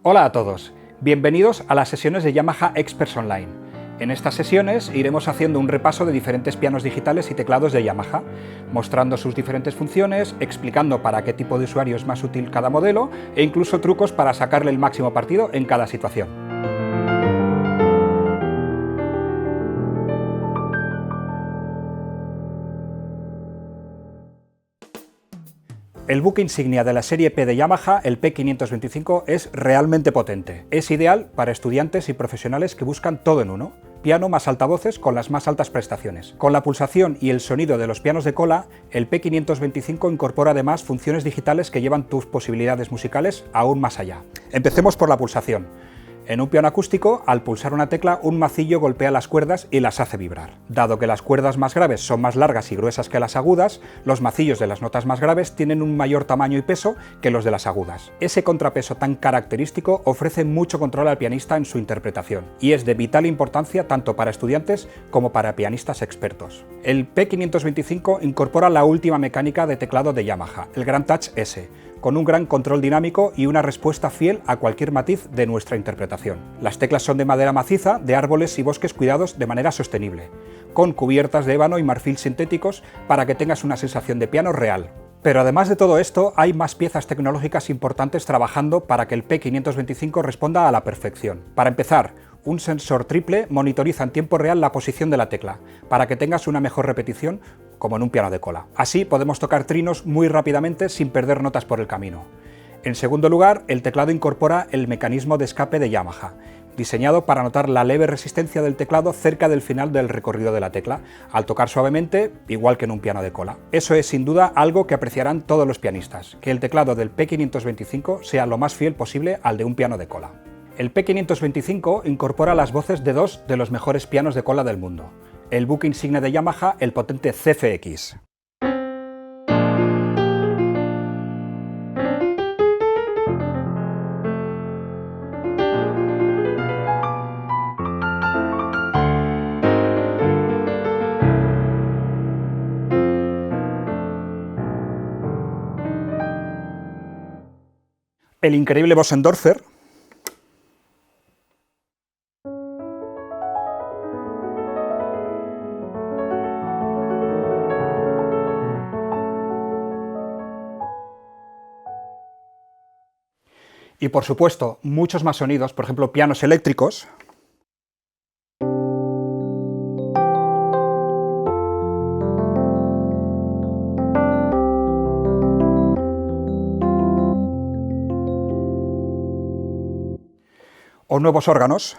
Hola a todos, bienvenidos a las sesiones de Yamaha Experts Online. En estas sesiones iremos haciendo un repaso de diferentes pianos digitales y teclados de Yamaha, mostrando sus diferentes funciones, explicando para qué tipo de usuario es más útil cada modelo e incluso trucos para sacarle el máximo partido en cada situación. El buque insignia de la serie P de Yamaha, el P525, es realmente potente. Es ideal para estudiantes y profesionales que buscan todo en uno. Piano más altavoces con las más altas prestaciones. Con la pulsación y el sonido de los pianos de cola, el P525 incorpora además funciones digitales que llevan tus posibilidades musicales aún más allá. Empecemos por la pulsación. En un piano acústico, al pulsar una tecla, un macillo golpea las cuerdas y las hace vibrar. Dado que las cuerdas más graves son más largas y gruesas que las agudas, los macillos de las notas más graves tienen un mayor tamaño y peso que los de las agudas. Ese contrapeso tan característico ofrece mucho control al pianista en su interpretación, y es de vital importancia tanto para estudiantes como para pianistas expertos. El P525 incorpora la última mecánica de teclado de Yamaha, el Grand Touch S, con un gran control dinámico y una respuesta fiel a cualquier matiz de nuestra interpretación. Las teclas son de madera maciza, de árboles y bosques cuidados de manera sostenible, con cubiertas de ébano y marfil sintéticos para que tengas una sensación de piano real. Pero además de todo esto, hay más piezas tecnológicas importantes trabajando para que el P525 responda a la perfección. Para empezar, un sensor triple monitoriza en tiempo real la posición de la tecla, para que tengas una mejor repetición, como en un piano de cola. Así podemos tocar trinos muy rápidamente sin perder notas por el camino. En segundo lugar, el teclado incorpora el mecanismo de escape de Yamaha, diseñado para notar la leve resistencia del teclado cerca del final del recorrido de la tecla, al tocar suavemente, igual que en un piano de cola. Eso es sin duda algo que apreciarán todos los pianistas, que el teclado del P525 sea lo más fiel posible al de un piano de cola. El P525 incorpora las voces de dos de los mejores pianos de cola del mundo, el buque insignia de Yamaha, el potente CFX. El increíble Bösendorfer. Y por supuesto, muchos más sonidos, por ejemplo, pianos eléctricos. O nuevos órganos.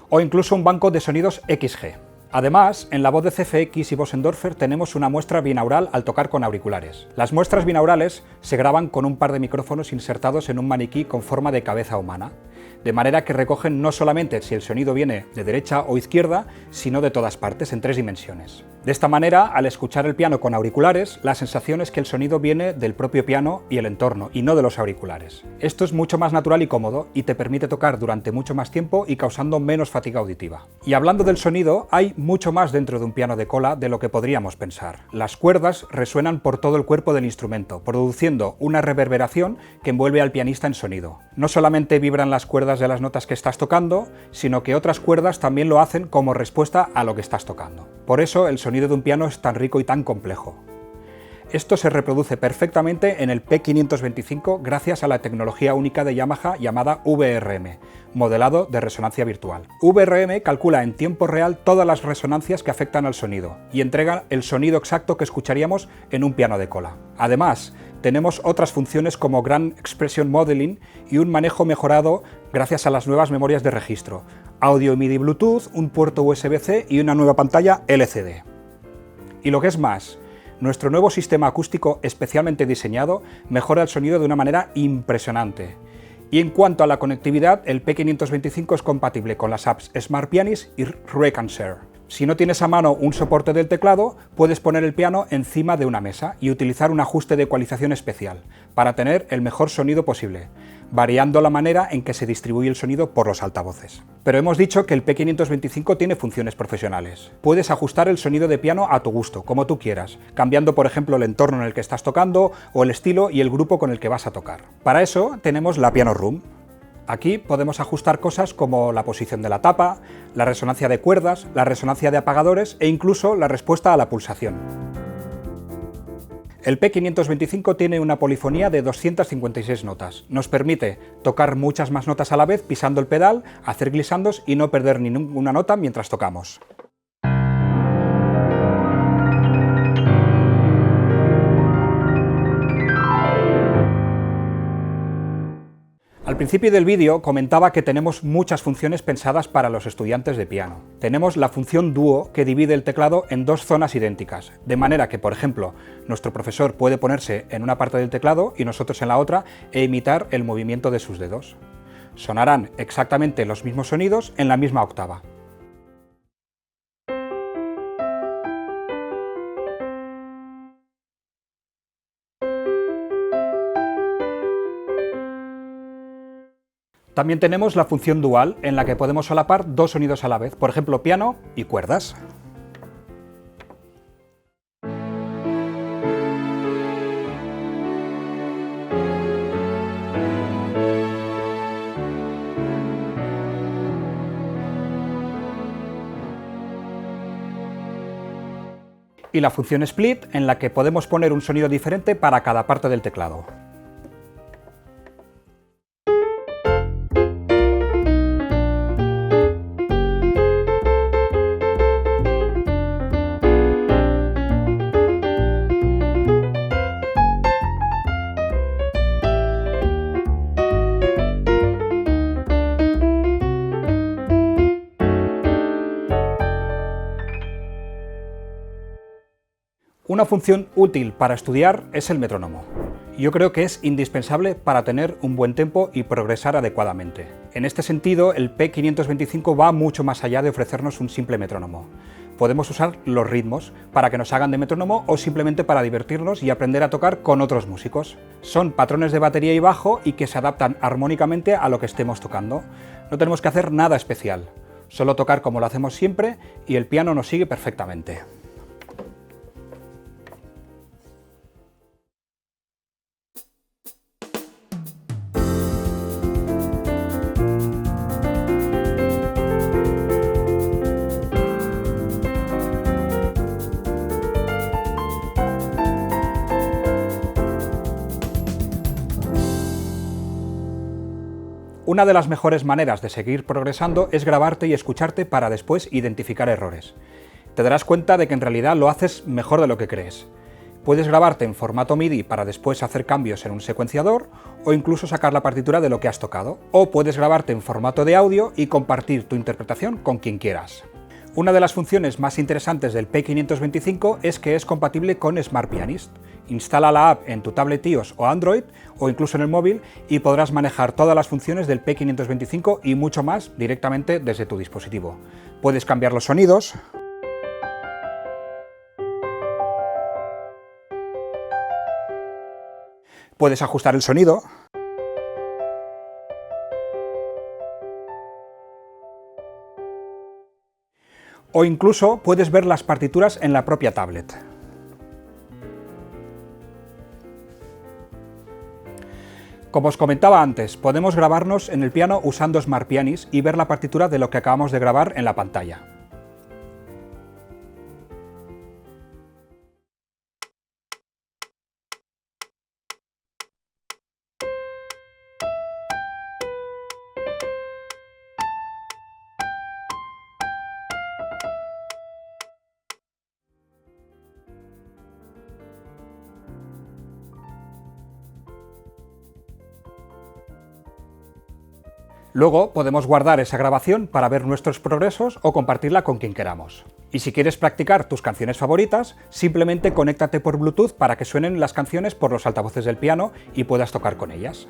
O incluso un banco de sonidos XG. Además, en la voz de CFX y Bösendorfer tenemos una muestra binaural al tocar con auriculares. Las muestras binaurales se graban con un par de micrófonos insertados en un maniquí con forma de cabeza humana, de manera que recogen no solamente si el sonido viene de derecha o izquierda, sino de todas partes, en 3 dimensiones. De esta manera, al escuchar el piano con auriculares, la sensación es que el sonido viene del propio piano y el entorno, y no de los auriculares. Esto es mucho más natural y cómodo, y te permite tocar durante mucho más tiempo y causando menos fatiga auditiva. Y hablando del sonido, hay mucho más dentro de un piano de cola de lo que podríamos pensar. Las cuerdas resuenan por todo el cuerpo del instrumento, produciendo una reverberación que envuelve al pianista en sonido. No solamente vibran las cuerdas de las notas que estás tocando, sino que otras cuerdas también lo hacen como respuesta a lo que estás tocando. Por eso el sonido de un piano es tan rico y tan complejo. Esto se reproduce perfectamente en el P525 gracias a la tecnología única de Yamaha llamada VRM, modelado de resonancia virtual. VRM calcula en tiempo real todas las resonancias que afectan al sonido y entrega el sonido exacto que escucharíamos en un piano de cola. Además, tenemos otras funciones como Grand Expression Modeling y un manejo mejorado gracias a las nuevas memorias de registro, audio y MIDI Bluetooth, un puerto USB-C y una nueva pantalla LCD. Y lo que es más, nuestro nuevo sistema acústico especialmente diseñado mejora el sonido de una manera impresionante. Y en cuanto a la conectividad, el P525 es compatible con las apps Smart Pianist y Rec & Share. Si no tienes a mano un soporte del teclado, puedes poner el piano encima de una mesa y utilizar un ajuste de ecualización especial para tener el mejor sonido posible, variando la manera en que se distribuye el sonido por los altavoces. Pero hemos dicho que el P525 tiene funciones profesionales. Puedes ajustar el sonido de piano a tu gusto, como tú quieras, cambiando por ejemplo el entorno en el que estás tocando o el estilo y el grupo con el que vas a tocar. Para eso tenemos la Piano Room. Aquí podemos ajustar cosas como la posición de la tapa, la resonancia de cuerdas, la resonancia de apagadores e incluso la respuesta a la pulsación. El P525 tiene una polifonía de 256 notas. Nos permite tocar muchas más notas a la vez pisando el pedal, hacer glissandos y no perder ninguna nota mientras tocamos. Al principio del vídeo comentaba que tenemos muchas funciones pensadas para los estudiantes de piano. Tenemos la función dúo que divide el teclado en dos zonas idénticas, de manera que, por ejemplo, nuestro profesor puede ponerse en una parte del teclado y nosotros en la otra e imitar el movimiento de sus dedos. Sonarán exactamente los mismos sonidos en la misma octava. También tenemos la función dual, en la que podemos solapar dos sonidos a la vez, por ejemplo, piano y cuerdas. Y la función split, en la que podemos poner un sonido diferente para cada parte del teclado. Una función útil para estudiar es el metrónomo. Yo creo que es indispensable para tener un buen tempo y progresar adecuadamente. En este sentido, el P525 va mucho más allá de ofrecernos un simple metrónomo. Podemos usar los ritmos para que nos hagan de metrónomo o simplemente para divertirnos y aprender a tocar con otros músicos. Son patrones de batería y bajo y que se adaptan armónicamente a lo que estemos tocando. No tenemos que hacer nada especial, solo tocar como lo hacemos siempre y el piano nos sigue perfectamente. Una de las mejores maneras de seguir progresando es grabarte y escucharte para después identificar errores. Te darás cuenta de que en realidad lo haces mejor de lo que crees. Puedes grabarte en formato MIDI para después hacer cambios en un secuenciador o incluso sacar la partitura de lo que has tocado. O puedes grabarte en formato de audio y compartir tu interpretación con quien quieras. Una de las funciones más interesantes del P525 es que es compatible con Smart Pianist. Instala la app en tu tablet iOS o Android o incluso en el móvil y podrás manejar todas las funciones del P525 y mucho más directamente desde tu dispositivo. Puedes cambiar los sonidos, puedes ajustar el sonido, o incluso puedes ver las partituras en la propia tablet. Como os comentaba antes, podemos grabarnos en el piano usando Smart Pianist y ver la partitura de lo que acabamos de grabar en la pantalla. Luego podemos guardar esa grabación para ver nuestros progresos o compartirla con quien queramos. Y si quieres practicar tus canciones favoritas, simplemente conéctate por Bluetooth para que suenen las canciones por los altavoces del piano y puedas tocar con ellas.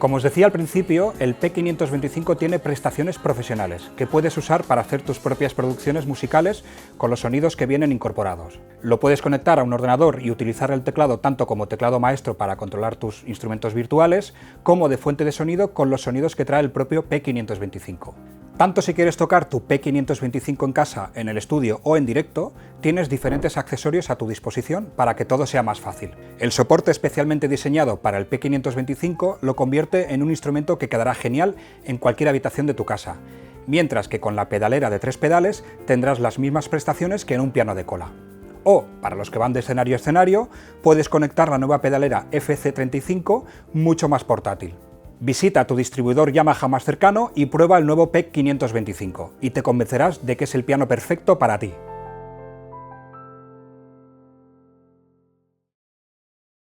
Como os decía al principio, el P525 tiene prestaciones profesionales que puedes usar para hacer tus propias producciones musicales con los sonidos que vienen incorporados. Lo puedes conectar a un ordenador y utilizar el teclado tanto como teclado maestro para controlar tus instrumentos virtuales, como de fuente de sonido con los sonidos que trae el propio P525. Tanto si quieres tocar tu P525 en casa, en el estudio o en directo, tienes diferentes accesorios a tu disposición para que todo sea más fácil. El soporte especialmente diseñado para el P525 lo convierte en un instrumento que quedará genial en cualquier habitación de tu casa, mientras que con la pedalera de 3 pedales tendrás las mismas prestaciones que en un piano de cola. O, para los que van de escenario a escenario, puedes conectar la nueva pedalera FC35 mucho más portátil. Visita tu distribuidor Yamaha más cercano y prueba el nuevo P525 y te convencerás de que es el piano perfecto para ti.